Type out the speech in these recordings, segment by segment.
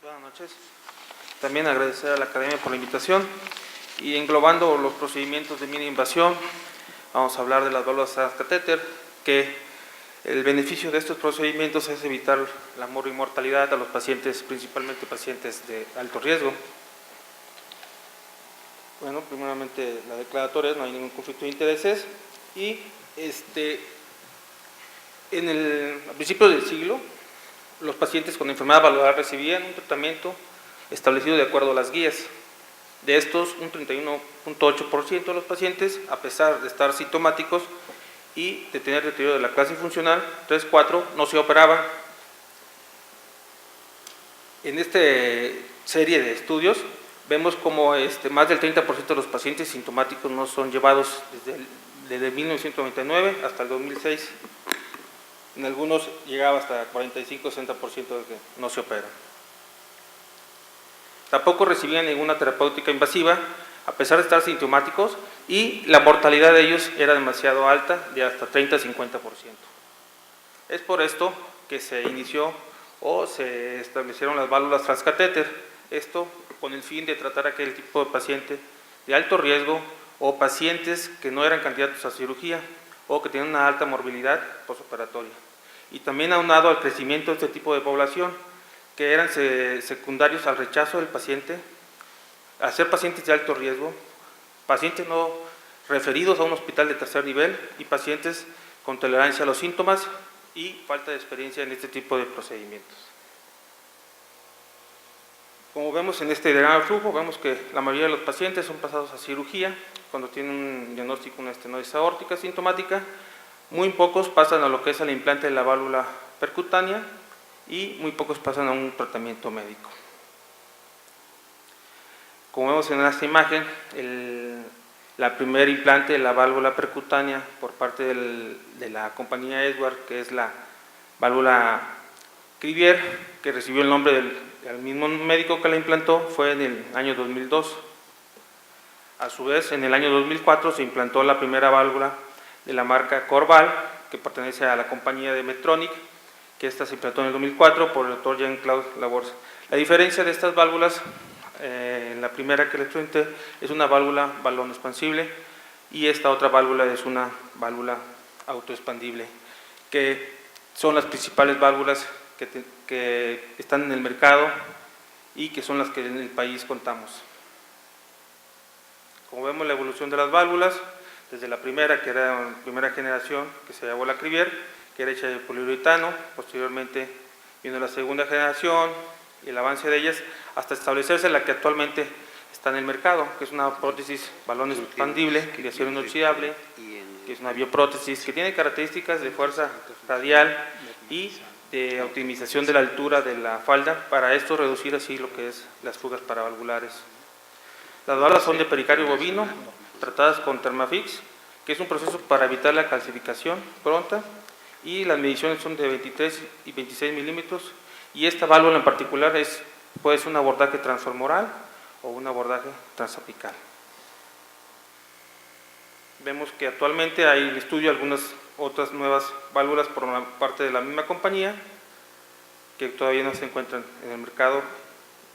Buenas noches. También agradecer a la Academia por la invitación y englobando los procedimientos de mínima invasión, vamos a hablar de las válvulas transcatéter, que el beneficio de estos procedimientos es evitar la mortalidad a los pacientes, principalmente pacientes de alto riesgo. Bueno, primeramente la declaratoria, no hay ningún conflicto de intereses y a principios del siglo los pacientes con enfermedad valvular recibían un tratamiento establecido de acuerdo a las guías. De estos, un 31.8% de los pacientes, a pesar de estar sintomáticos y de tener deterioro de la clase funcional 3-4, no se operaban. En esta serie de estudios vemos como más del 30% de los pacientes sintomáticos no son llevados desde 1999 hasta el 2006. En algunos llegaba hasta 45-60% de que no se operan. Tampoco recibían ninguna terapéutica invasiva, a pesar de estar sintomáticos, y la mortalidad de ellos era demasiado alta, de hasta 30-50%. Es por esto que se inició o se establecieron las válvulas transcatéter, esto con el fin de tratar a aquel tipo de paciente de alto riesgo o pacientes que no eran candidatos a cirugía o que tenían una alta morbilidad postoperatoria. Y también aunado al crecimiento de este tipo de población, que eran secundarios al rechazo del paciente, a ser pacientes de alto riesgo, pacientes no referidos a un hospital de tercer nivel y pacientes con tolerancia a los síntomas y falta de experiencia en este tipo de procedimientos. Como vemos en este diagrama de flujo, vemos que la mayoría de los pacientes son pasados a cirugía cuando tienen un diagnóstico de una estenosis aórtica sintomática. Muy pocos pasan a lo que es el implante de la válvula percutánea y muy pocos pasan a un tratamiento médico. Como vemos en esta imagen, la primer implante de la válvula percutánea por parte de la compañía Edwards, que es la válvula Crivier, que recibió el nombre del mismo médico que la implantó, fue en el año 2002. A su vez, en el año 2004 se implantó la primera válvula de la marca Corval, que pertenece a la compañía de Medtronic, que esta se implantó en el 2004 por el doctor Jean-Claude Labors. La diferencia de estas válvulas, la primera que les presenté, es una válvula balón expansible y esta otra válvula es una válvula autoexpandible, que son las principales válvulas que están en el mercado y que son las que en el país contamos. Como vemos la evolución de las válvulas, desde la primera, que era la primera generación, que se llamó la Crivier, que era hecha de poliuretano, posteriormente vino la segunda generación y el avance de ellas, hasta establecerse la que actualmente está en el mercado, que es una prótesis balón expandible de acero inoxidable, que es una bioprótesis que tiene características de fuerza radial y de optimización de la altura de la falda, para esto reducir así lo que es las fugas paravalvulares. Las válvulas son de pericardio bovino, tratadas con Thermafix, que es un proceso para evitar la calcificación pronta, y las mediciones son de 23 y 26 milímetros, y esta válvula en particular puede ser un abordaje transfemoral o un abordaje transapical. Vemos que actualmente hay en estudio algunas otras nuevas válvulas por parte de la misma compañía, que todavía no se encuentran en el mercado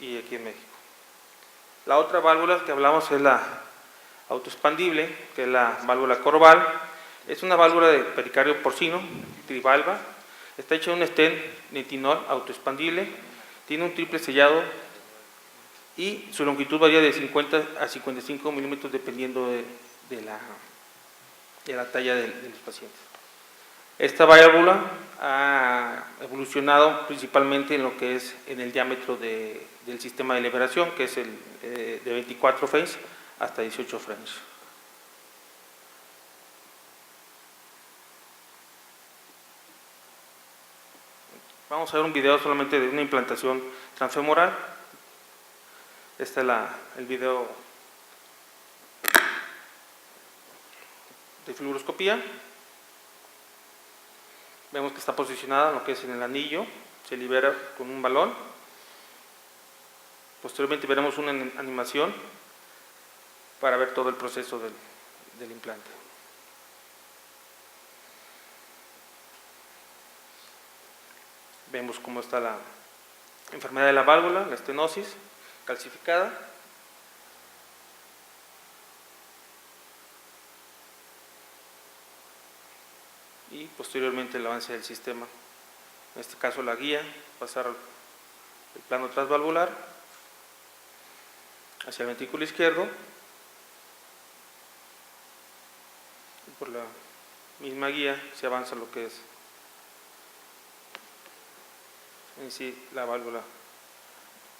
y aquí en México. La otra válvula que hablamos es la autoexpandible, que es la válvula Corval. Es una válvula de pericardio porcino, trivalva. Está hecha de un stent nitinol autoexpandible, tiene un triple sellado y su longitud varía de 50 a 55 milímetros dependiendo de la talla de los pacientes. Esta válvula ha evolucionado principalmente en lo que es en el diámetro del sistema de liberación, que es de 24 frames hasta 18 frames. Vamos a ver un video solamente de una implantación transfemoral. Este es el video de fluoroscopía. Vemos que está posicionada en lo que es en el anillo, se libera con un balón. Posteriormente veremos una animación para ver todo el proceso del implante. Vemos cómo está enfermedad de la válvula, la estenosis calcificada, y posteriormente el avance del sistema, en este caso la guía, pasar el plano transvalvular hacia el ventrículo izquierdo, y por la misma guía se avanza lo que es en sí la válvula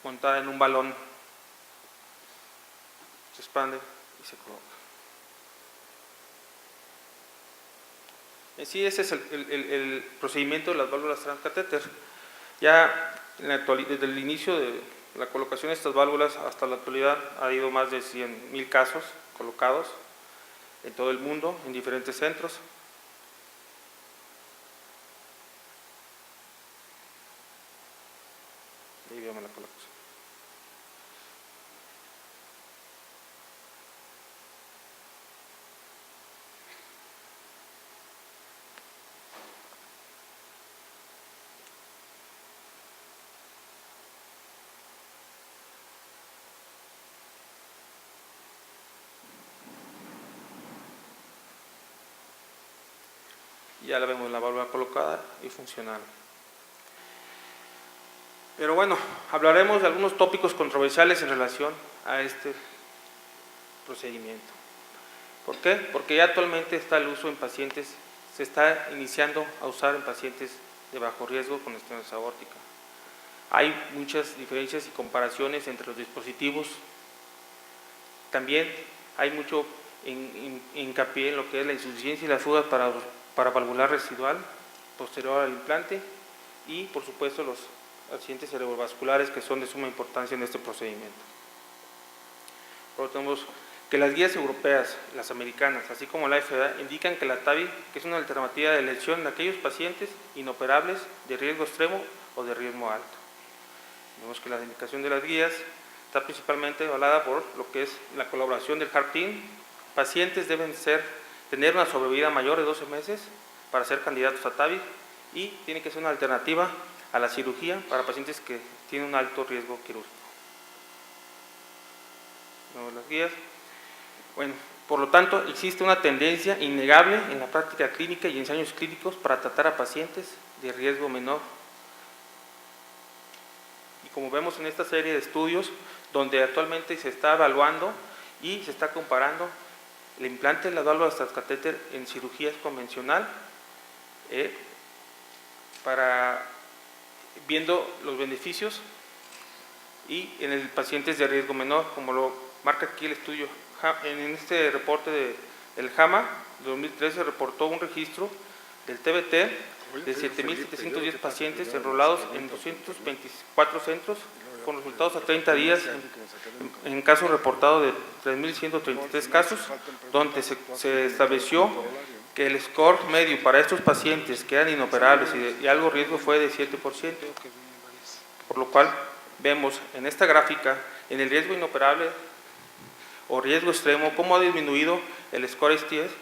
montada en un balón, se expande y se coloca. En sí ese es el procedimiento de las válvulas transcatéter. Ya desde el inicio de la colocación de estas válvulas hasta la actualidad ha habido más de 100,000 casos colocados en todo el mundo, en diferentes centros. Ahí vemos la colocación. Ya la vemos la válvula colocada y funcional. Pero bueno, hablaremos de algunos tópicos controversiales en relación a este procedimiento. ¿Por qué? Porque ya actualmente está el uso en pacientes, se está iniciando a usar en pacientes de bajo riesgo con estenosis aórtica. Hay muchas diferencias y comparaciones entre los dispositivos. También hay mucho hincapié en lo que es la insuficiencia y la fuga paravalvular residual posterior al implante y, por supuesto, los accidentes cerebrovasculares que son de suma importancia en este procedimiento. Luego tenemos que las guías europeas, las americanas, así como la FDA, indican que la TAVI que es una alternativa de elección en aquellos pacientes inoperables de riesgo extremo o de riesgo alto. Vemos que la indicación de las guías está principalmente avalada por lo que es la colaboración del Heart Team. Pacientes deben tener una sobrevida mayor de 12 meses para ser candidatos a TAVI y tiene que ser una alternativa a la cirugía para pacientes que tienen un alto riesgo quirúrgico. Vemos las guías. Bueno, por lo tanto, existe una tendencia innegable en la práctica clínica y ensayos clínicos para tratar a pacientes de riesgo menor. Y como vemos en esta serie de estudios, donde actualmente se está evaluando y se está comparando el implante de las válvulas transcatéter en cirugía convencional, viendo los beneficios y en el pacientes de riesgo menor, como lo marca aquí el estudio. En este reporte del JAMA de 2013 reportó un registro del TBT de 7,710 pacientes enrolados en 224 centros con resultados a 30 días en casos reportados de 3,133 casos, donde se estableció que el score medio para estos pacientes que eran inoperables y algo riesgo fue de 7%, por lo cual vemos en esta gráfica en el riesgo inoperable o riesgo extremo cómo ha disminuido el score STS,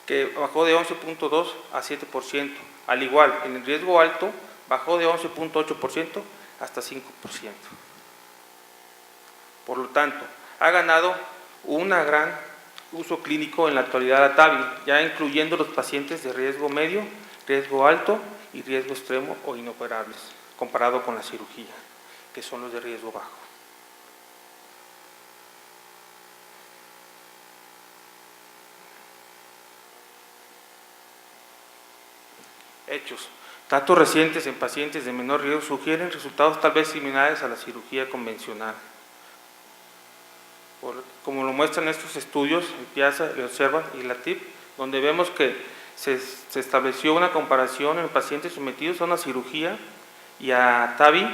que bajó de 11.2 a 7%, al igual en el riesgo alto bajó de 11.8% hasta 5%. Por lo tanto, ha ganado un gran uso clínico en la actualidad la TAVI, ya incluyendo los pacientes de riesgo medio, riesgo alto y riesgo extremo o inoperables, comparado con la cirugía, que son los de riesgo bajo. Hechos. Datos recientes en pacientes de menor riesgo sugieren resultados tal vez similares a la cirugía convencional. Como lo muestran estos estudios, el PIASA, el OBSERVA y la TIP, donde vemos que se estableció una comparación en pacientes sometidos a una cirugía y a TAVI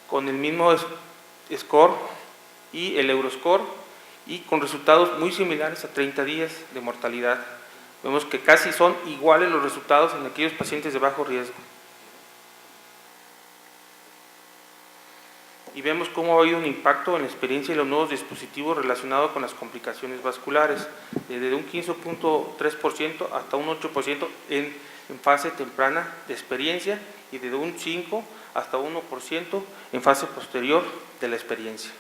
con el mismo score y el Euroscore y con resultados muy similares a 30 días de mortalidad. Vemos que casi son iguales los resultados en aquellos pacientes de bajo riesgo. Y vemos cómo ha habido un impacto en la experiencia de los nuevos dispositivos relacionados con las complicaciones vasculares, desde un 15.3% hasta un 8% en fase temprana de experiencia y de un 5 hasta 1% en fase posterior de la experiencia.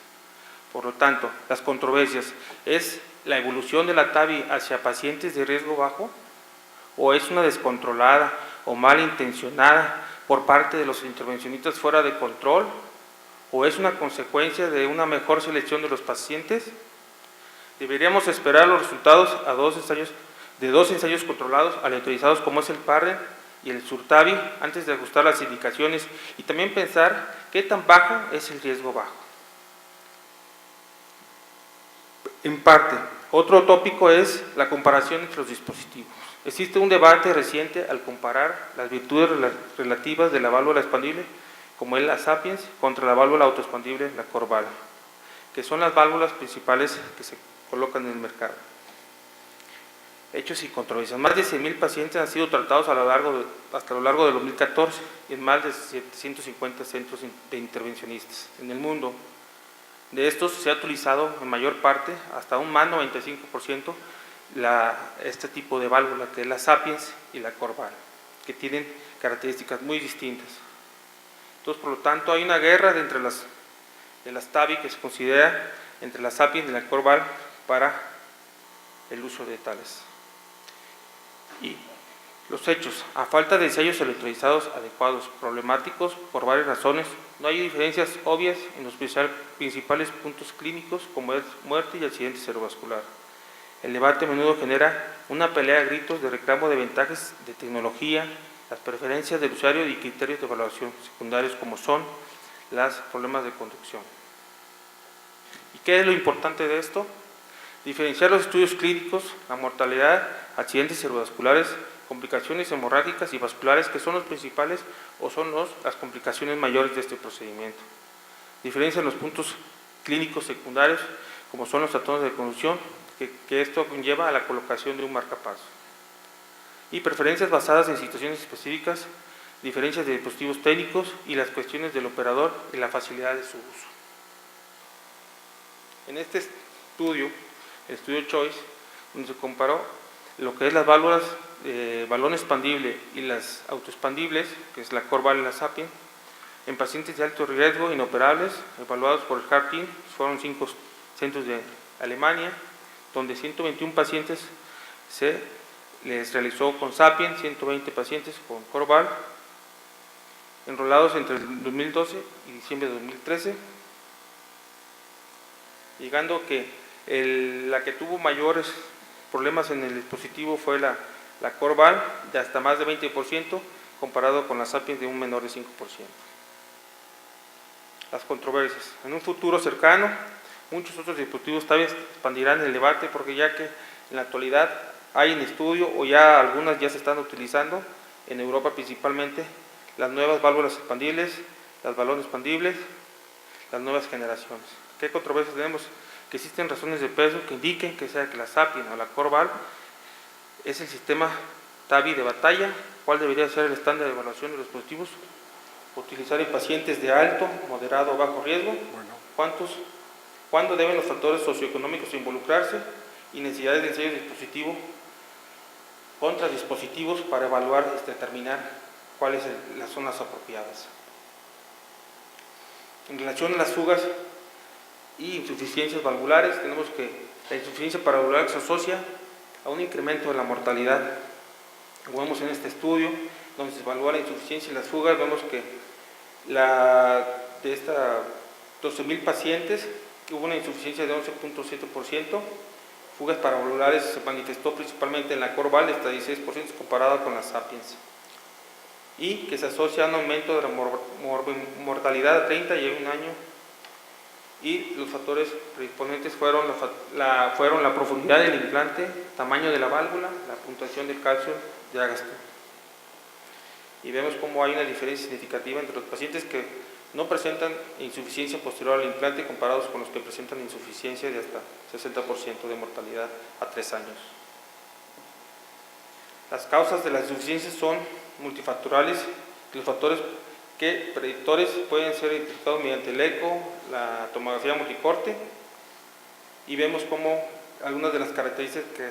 Por lo tanto, las controversias, ¿es la evolución de la TAVI hacia pacientes de riesgo bajo o es una descontrolada o malintencionada por parte de los intervencionistas fuera de control o es una consecuencia de una mejor selección de los pacientes? Deberíamos esperar los resultados de dos ensayos controlados aleatorizados como es el PARRE y el SURTAVI antes de ajustar las indicaciones y también pensar qué tan bajo es el riesgo bajo. En parte, otro tópico es la comparación entre los dispositivos. Existe un debate reciente al comparar las virtudes relativas de la válvula expandible, como es la Sapiens, contra la válvula autoexpandible, la Corval, que son las válvulas principales que se colocan en el mercado. Hechos y controversias. Más de 100,000 pacientes han sido tratados hasta lo largo de 2014 en más de 750 centros de intervencionistas en el mundo. De estos se ha utilizado en mayor parte, hasta un más 95%, este tipo de válvula, que es la Sapiens y la Corval, que tienen características muy distintas. Entonces, por lo tanto, hay una guerra entre las TAVI que se considera entre la Sapiens y la Corval para el uso de tales. Y los hechos, a falta de ensayos electrolizados adecuados, problemáticos por varias razones, no hay diferencias obvias en los principales puntos clínicos como es muerte y accidente cerebrovascular. El debate a menudo genera una pelea a gritos de reclamo de ventajas de tecnología, las preferencias del usuario y criterios de evaluación secundarios como son los problemas de conducción. ¿Y qué es lo importante de esto? Diferenciar los estudios clínicos, la mortalidad, accidentes cerebrovasculares, complicaciones hemorrágicas y vasculares, que son los principales o son las complicaciones mayores de este procedimiento. Diferencian los puntos clínicos secundarios, como son los trastornos de conducción, que esto conlleva a la colocación de un marcapasos. Y preferencias basadas en situaciones específicas, diferencias de dispositivos técnicos y las cuestiones del operador y la facilidad de su uso. En este estudio, el estudio Choice, donde se comparó lo que es las válvulas balón expandible y las autoexpandibles, que es la Corval y la Sapiens, en pacientes de alto riesgo inoperables, evaluados por el Heart Team, fueron 5 centros de Alemania, donde 121 pacientes se les realizó con Sapiens, 120 pacientes con Corval, enrolados entre el 2012 y diciembre de 2013, llegando que la que tuvo mayores problemas en el dispositivo fue la Corval, de hasta más de 20%, comparado con la Sapiens de un menor de 5%. Las controversias. En un futuro cercano, muchos otros dispositivos tal vez expandirán el debate, porque ya que en la actualidad hay en estudio, o ya algunas ya se están utilizando, en Europa principalmente, las nuevas válvulas expandibles, las balones expandibles, las nuevas generaciones. ¿Qué controversias tenemos? Que existen razones de peso que indiquen que sea que la Sapiens o la Corval es el sistema TAVI de batalla. ¿Cuál debería ser el estándar de evaluación de los dispositivos? Utilizar en pacientes de alto, moderado o bajo riesgo. ¿Cuándo deben los factores socioeconómicos involucrarse? Y necesidades de ensayo de dispositivo contra dispositivos para evaluar y determinar cuáles son las zonas apropiadas. En relación a las fugas y insuficiencias valvulares, tenemos que la insuficiencia valvular se asocia a un incremento de la mortalidad. Como vemos en este estudio, donde se evalúa la insuficiencia y las fugas, vemos que de estas 12,000 pacientes hubo una insuficiencia de 11.7%, fugas paravalvulares se manifestó principalmente en la Corval de hasta 16% comparada con la Sapiens, y que se asocia a un aumento de la mortalidad a 30 y 1 año, y los factores predisponentes fueron la profundidad del implante, tamaño de la válvula, la puntuación del calcio de agasto. Y vemos cómo hay una diferencia significativa entre los pacientes que no presentan insuficiencia posterior al implante comparados con los que presentan insuficiencia de hasta 60% de mortalidad a 3 años. Las causas de la insuficiencia son multifactoriales. Los factores predictores pueden ser identificados mediante el eco, la tomografía multicorte, y vemos cómo algunas de las características que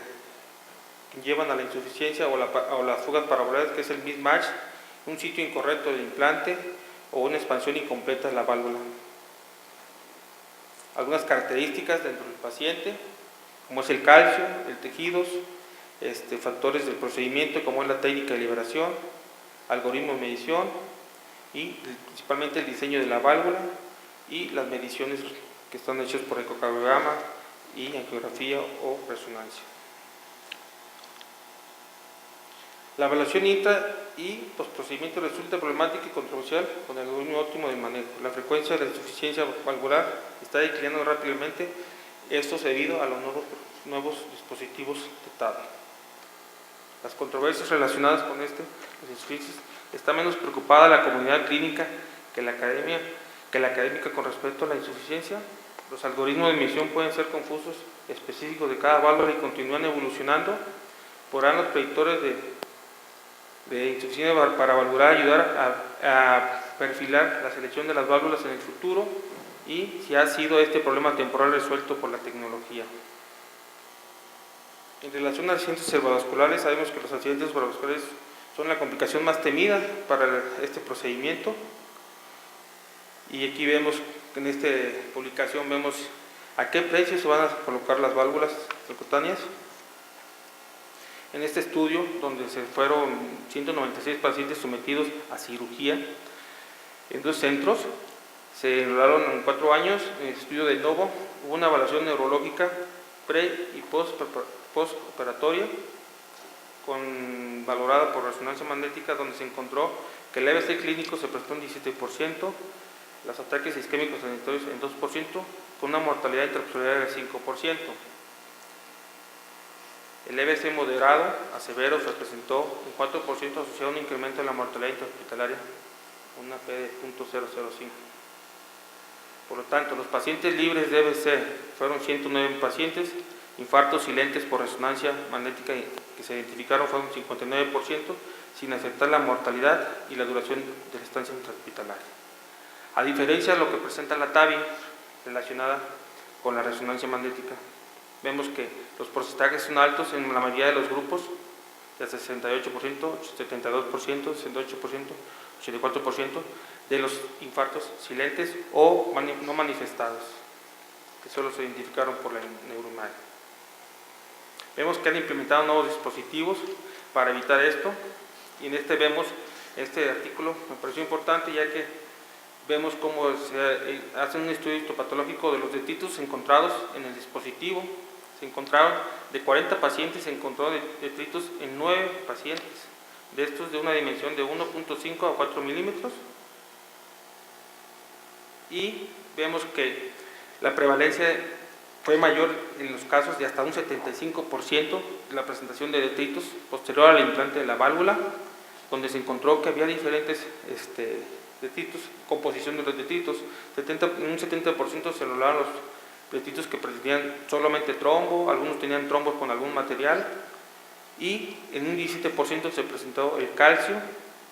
llevan a la insuficiencia o las fugas paravalvulares, que es el mismatch un sitio incorrecto del implante o una expansión incompleta de la válvula. Algunas características dentro del paciente, como es el calcio, el tejidos, factores del procedimiento como es la técnica de liberación, algoritmo de medición y principalmente el diseño de la válvula y las mediciones que están hechas por ecocardiograma y angiografía o resonancia. La evaluación intra y postprocedimiento resulta problemática y controversial con el algoritmo óptimo de manejo. La frecuencia de la insuficiencia valvular está declinando rápidamente, esto es debido a los nuevos dispositivos de TAVI. Las controversias relacionadas con las insuficiencias, está menos preocupada la comunidad clínica que la académica con respecto a la insuficiencia. Los algoritmos de medición pueden ser confusos, específicos de cada válvula y continúan evolucionando. Podrán los predictores de insuficiencia paravalvular ayudar a perfilar la selección de las válvulas en el futuro y si ha sido este problema temporal resuelto por la tecnología. En relación a accidentes cerebrovasculares, sabemos que los accidentes cerebrovasculares son la complicación más temida para este procedimiento y aquí vemos, en esta publicación vemos a qué precio se van a colocar las válvulas percutáneas. En este estudio, donde se fueron 196 pacientes sometidos a cirugía en 2 centros, se enrolaron en 4 años en el estudio de Novo, hubo una evaluación neurológica pre y postoperatoria valorada por resonancia magnética, donde se encontró que el EVC clínico se prestó en 17%, los ataques isquémicos transitorios en 2%, con una mortalidad intrahospitalaria del 5%. El EVC moderado a severo se presentó un 4% asociado a un incremento en la mortalidad intrahospitalaria, una P de 0.005. Por lo tanto, los pacientes libres de EVC fueron 109 pacientes, infartos silentes por resonancia magnética que se identificaron fueron 59%, sin aceptar la mortalidad y la duración de la estancia intrahospitalaria. A diferencia de lo que presenta la TAVI relacionada con la resonancia magnética, vemos que los porcentajes son altos en la mayoría de los grupos, de 68%, 72%, 68%, 84% de los infartos silentes o no manifestados, que solo se identificaron por la neuroimagen. Vemos que han implementado nuevos dispositivos para evitar esto, y en vemos este artículo, me pareció importante ya que vemos cómo se hace un estudio histopatológico de los detritos encontrados en el dispositivo. Se encontraron de 40 pacientes, se encontró detritos en 9 pacientes, de estos de una dimensión de 1.5 a 4 milímetros, y vemos que la prevalencia fue mayor en los casos de hasta un 75% de la presentación de detritos posterior al implante de la válvula, donde se encontró que había diferentes detritos, composición de los detritos. En un 70% se lograron los detritos que presentían solamente trombo, algunos tenían trombos con algún material, y en un 17% se presentó el calcio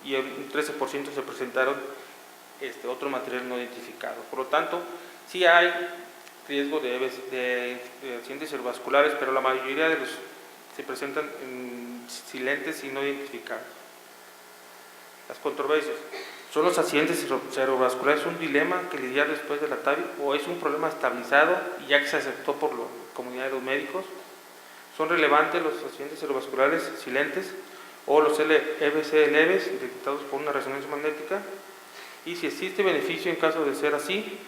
y en un 13% se presentaron otro material no identificado. Por lo tanto, sí hay riesgo de accidentes cerebrovasculares, pero la mayoría de los se presentan en silentes y no identificados. Las controversias. ¿Son los accidentes cerebrovasculares un dilema que lidiar después de la TAVI o es un problema estabilizado y ya que se aceptó por la comunidad de los médicos? ¿Son relevantes los accidentes cerebrovasculares silentes o los EVC leves detectados por una resonancia magnética? Y si existe beneficio en caso de ser así,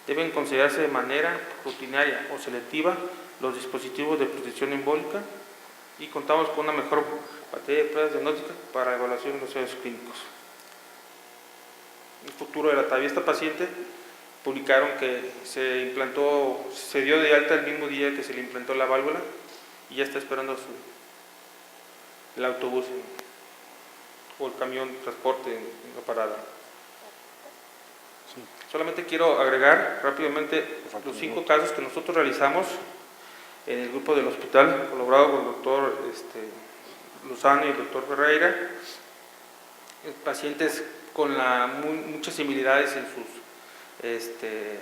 deben considerarse de manera rutinaria o selectiva los dispositivos de protección embólica, y contamos con una mejor batería de pruebas diagnósticas para evaluación de los ensayos clínicos. El futuro de la TAVI. Esta paciente publicaron que se dio de alta el mismo día que se le implantó la válvula y ya está esperando el autobús o el camión de transporte en la parada. Sí. Solamente quiero agregar rápidamente los 5 casos que nosotros realizamos en el grupo del hospital, colaborado con el doctor Lozano y el doctor Ferreira, pacientes con muchas similitudes en sus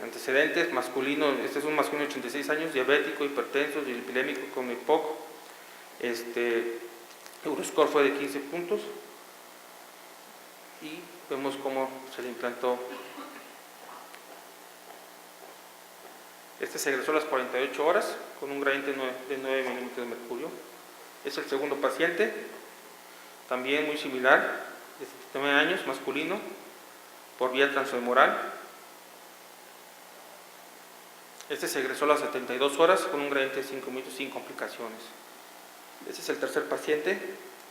antecedentes. Masculino, este es un masculino de 86 años, diabético, hipertenso, dislipidémico con EPOC, Euroscore fue de 15 puntos, y vemos cómo se le implantó. Este se egresó a las 48 horas con un gradiente de 9 milímetros de mercurio. Es el segundo paciente, también muy similar, de 79 años, masculino, por vía transfemoral. Este se egresó a las 72 horas con un gradiente de 5 minutos sin complicaciones. Este es el tercer paciente,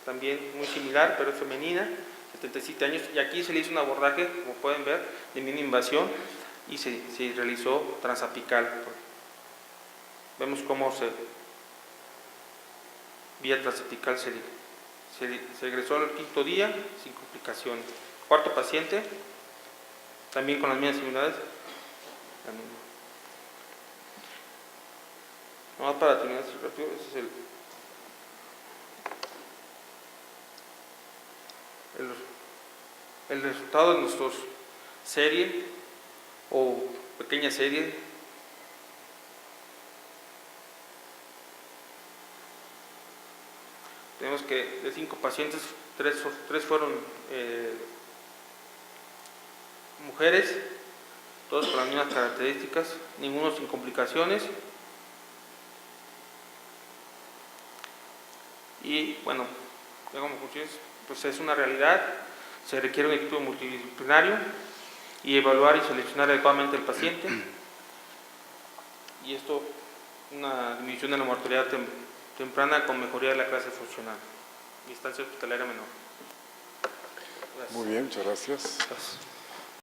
también muy similar, pero es femenina, 77 años, y aquí se le hizo un abordaje, como pueden ver, de mínima invasión y se realizó transapical. Vemos cómo vía transapical se egresó al quinto día sin complicaciones. Cuarto paciente, también con las mismas similitudes. Nomás para terminar esto rápido, ese es el resultado de nuestra serie o pequeña serie. Tenemos que de 5 pacientes, 3 fueron mujeres, todos con las mismas características, ninguno sin complicaciones. Y bueno, pues es una realidad, se requiere un equipo multidisciplinario y evaluar y seleccionar adecuadamente al paciente. Y esto, una disminución de la mortalidad temprana con mejoría de la clase funcional y estancia hospitalaria menor. Gracias. Muy bien, muchas gracias.